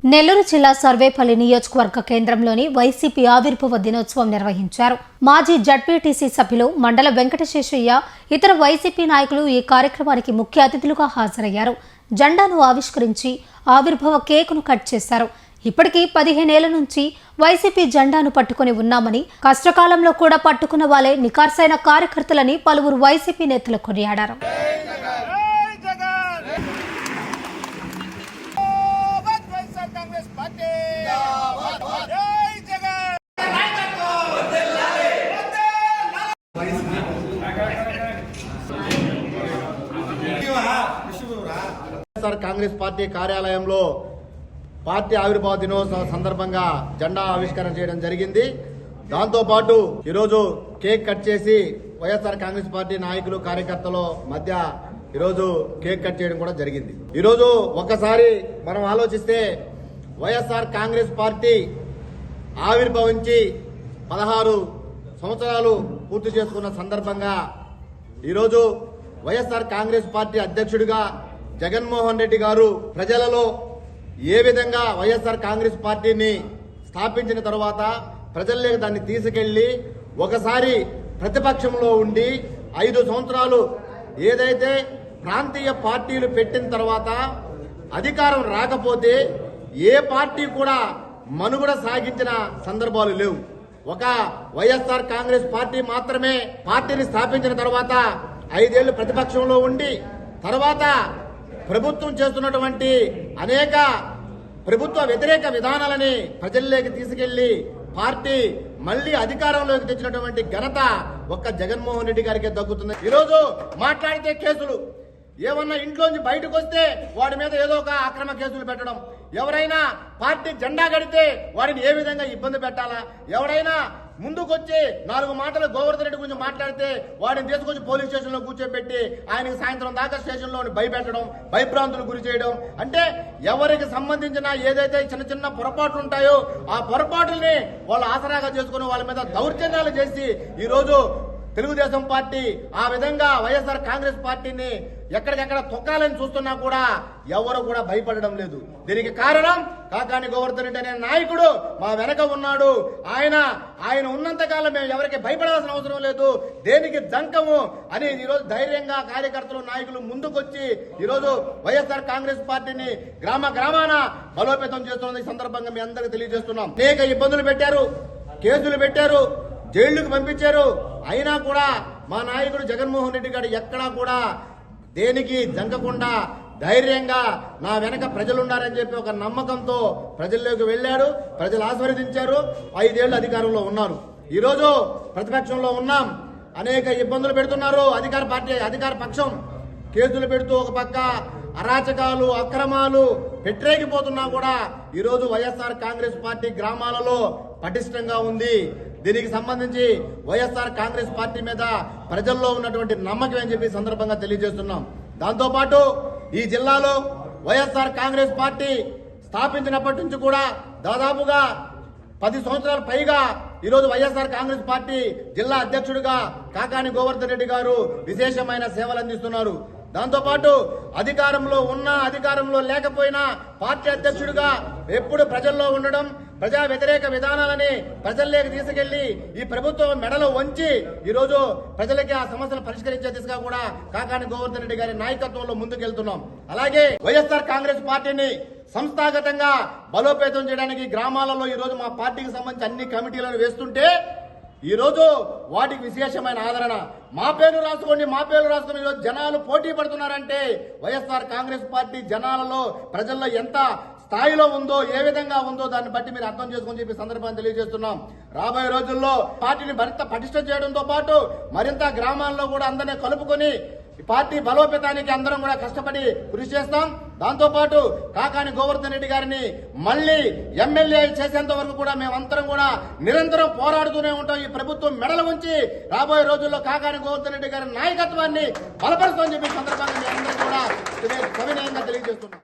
నెల్లూరు జిల్లా సర్వేపల్లి నియోజకవర్గ కేంద్రంలోని వైసీపీ ఆవిర్భావ దినోత్సవం నిర్వహించారు. మాజీ జడ్పీటీసీ సభ్యులు మండల వెంకటశేషయ్య, ఇతర వైసీపీ నాయకులు ఈ కార్యక్రమానికి ముఖ్య అతిథులుగా హాజరయ్యారు. జెండాను ఆవిష్కరించి ఆవిర్భావ కేకును కట్ చేశారు. ఇప్పటికీ 15 ఏళ్ల నుంచి వైసీపీ జెండాను పట్టుకుని ఉన్నామని, కష్టకాలంలో కూడా పట్టుకున్న వాళ్ళే నికార్సైన కార్యకర్తలని పలువురు వైసీపీ నేతలు కొనియాడారు. కాంగ్రెస్ పార్టీ కార్యాలయంలో పార్టీ ఆవిర్భావ దినోత్సవం సందర్భంగా జెండా ఆవిష్కరణ చేయడం జరిగింది. దాంతోపాటు ఈరోజు కేక్ కట్ చేసి వైఎస్ఆర్ కాంగ్రెస్ పార్టీ నాయకులు కార్యకర్తల మధ్య ఈరోజు కేక్ కట్ చేయడం కూడా జరిగింది. ఈరోజు ఒక్కసారి మనం ఆలోచిస్తే వైఎస్ఆర్ కాంగ్రెస్ పార్టీ ఆవిర్భవించి 16 సంవత్సరాలు పూర్తి చేసుకున్న సందర్భంగా ఈరోజు వైఎస్ఆర్ కాంగ్రెస్ పార్టీ అధ్యక్షుడిగా జగన్మోహన్ రెడ్డి గారు ప్రజలలో ఏ విధంగా వైఎస్ఆర్ కాంగ్రెస్ పార్టీని స్థాపించిన తర్వాత ప్రజల్లోకి దాన్ని తీసుకెళ్లి ఒకసారి ప్రతిపక్షంలో ఉండి 5 సంవత్సరాలు ఏదైతే ప్రాంతీయ పార్టీలు పెట్టిన తర్వాత అధికారం రాకపోతే ఏ పార్టీ కూడా మనుగడ సాగించిన సందర్భాలు లేవు. ఒక వైఎస్ఆర్ కాంగ్రెస్ పార్టీ మాత్రమే పార్టీని స్థాపించిన తర్వాత 5 ఏళ్లు ప్రతిపక్షంలో ఉండి తర్వాత ప్రభుత్వం చేస్తున్నటువంటి అనేక ప్రభుత్వ వ్యతిరేక విధానాలని ప్రజల్లోకి తీసుకెళ్లి పార్టీ మళ్లీ అధికారంలోకి తెచ్చినటువంటి ఘనత ఒక్క జగన్మోహన్ రెడ్డి గారికే దక్కుతుంది. ఈరోజు మాట్లాడితే కేసులు, ఏమన్నా ఇంట్లోంచి బయటకు వస్తే వాడి మీద ఏదో ఒక అక్రమ కేసులు పెట్టడం, ఎవరైనా పార్టీ జెండా కడితే వాడిని ఏ విధంగా ఇబ్బంది పెట్టాలా, ఎవరైనా ముందుకొచ్చి 4 మాటలు గోవర్ధన్ రెడ్డి గురించి మాట్లాడితే వాడిని తీసుకొచ్చి పోలీస్ స్టేషన్ లో కూర్చోబెట్టి ఆయనకి సాయంత్రం దాకా స్టేషన్ లో భయపెట్టడం, భయభ్రాంతులు గురి చేయడం, అంటే ఎవరికి సంబంధించిన ఏదైతే చిన్న చిన్న పొరపాట్లు ఉంటాయో ఆ పొరపాట్లని వాళ్ళు ఆసరాగా చేసుకుని వాళ్ళ మీద దౌర్జన్యాలు చేసి ఈరోజు తెలుగుదేశం పార్టీ ఆ విధంగా వైఎస్ఆర్ కాంగ్రెస్ పార్టీని ఎక్కడికెక్కడ తొక్కాలని చూస్తున్నా కూడా ఎవరు కూడా భయపడడం లేదు. దీనికి కారణం కాకాని గోవర్ధన్ రెడ్డి అనే నాయకుడు మా వెనక ఉన్నాడు. ఆయన ఉన్నంతకాలం మేము ఎవరికి భయపడాల్సిన అవసరం లేదు, దేనికి జంకము అని ఈరోజు ధైర్యంగా కార్యకర్తలు నాయకులు ముందుకొచ్చి ఈరోజు వైఎస్ఆర్ కాంగ్రెస్ పార్టీని గ్రామాన బలోపేతం చేస్తున్న సందర్భంగా మీ అందరికీ తెలియజేస్తున్నాం. అనేక ఇబ్బందులు పెట్టారు, కేసులు పెట్టారు, జైళ్లకు పంపించారు. అయినా కూడా మా నాయకుడు జగన్మోహన్ రెడ్డి గారు ఎక్కడా కూడా దేనికి జంకకుండా ధైర్యంగా నా వెనక ప్రజలున్నారని చెప్పి ఒక నమ్మకంతో ప్రజల్లోకి వెళ్లాడు. ప్రజలు ఆశీర్వదించారు. 5 ఏళ్లు అధికారంలో ఉన్నారు. ఈరోజు ప్రతిపక్షంలో ఉన్నాం. అనేక ఇబ్బందులు పెడుతున్నారు అధికార పక్షం. కేసులు పెడుతూ ఒక పక్క అరాచకాలు, అక్రమాలు పెట్టరేగిపోతున్నా కూడా ఈరోజు వైఎస్ఆర్ కాంగ్రెస్ పార్టీ గ్రామాలలో పటిష్టంగా ఉంది. దీనికి సంబంధించి వైఎస్ఆర్ కాంగ్రెస్ పార్టీ మీద ప్రజల్లో ఉన్నటువంటి నమ్మకం అని చెప్పి సందర్భంగా తెలియజేస్తున్నాం. దాంతోపాటు ఈ జిల్లాలో వైఎస్ఆర్ కాంగ్రెస్ పార్టీ స్థాపించినప్పటి నుంచి కూడా దాదాపుగా 10 సంవత్సరాల పైగా ఈరోజు వైఎస్ఆర్ కాంగ్రెస్ పార్టీ జిల్లా అధ్యక్షుడిగా కాకాని గోవర్ధన్ రెడ్డి గారు విశేషమైన సేవలు అందిస్తున్నారు. దాంతోపాటు అధికారంలో ఉన్నా అధికారంలో లేకపోయినా పార్టీ అధ్యక్షుడిగా ఎప్పుడు ప్రజల్లో ఉండడం, ప్రజా వ్యతిరేక విధానాలని ప్రజల్లోకి తీసుకెళ్లి ఈ ప్రభుత్వం మెడలో వంచి ఈరోజు ప్రజలకి ఆ సమస్యలు పరిష్కరించే దిశగా కూడా కాకాని గోవర్ధన్ రెడ్డి గారి నాయకత్వంలో ముందుకెళ్తున్నాం. అలాగే వైఎస్ఆర్ కాంగ్రెస్ పార్టీని సంస్థాగతంగా బలోపేతం చేయడానికి గ్రామాలలో ఈరోజు మా పార్టీకి సంబంధించి అన్ని కమిటీలను వేస్తుంటే ఈరోజు వాటికి విశేషమైన ఆదరణ. మా పేరు రాసుకోండి ఈరోజు జనాలు పోటీ పడుతున్నారంటే వైఎస్ఆర్ కాంగ్రెస్ పార్టీ జనాలలో ప్రజల్లో ఎంత స్థాయిలో ఉందో, ఏ విధంగా ఉందో దాన్ని బట్టి మీరు అర్థం చేసుకుని చెప్పి సందర్భాన్ని తెలియజేస్తున్నాం. రాబోయే రోజుల్లో పార్టీని మరింత పటిష్టం చేయడంతో పాటు మరింత గ్రామాల్లో కూడా అందరినీ కలుపుకొని పార్టీ బలోపేతానికి అందరం కూడా కష్టపడి కృషి చేస్తాం. దాంతోపాటు కాకాని గోవర్ధన్ రెడ్డి గారిని మళ్లీ ఎమ్మెల్యే చేసేంత వరకు కూడా మేమందరం కూడా నిరంతరం పోరాడుతూనే ఉంటాం. ఈ ప్రభుత్వం మెడలు ఉంచి రాబోయే రోజుల్లో కాకాని గోవర్ధన్ రెడ్డి గారి నాయకత్వాన్ని బలపరుస్తామని చెప్పి సందర్భంగా మీ అందరూ కూడా సవినయంగా తెలియజేస్తున్నాం.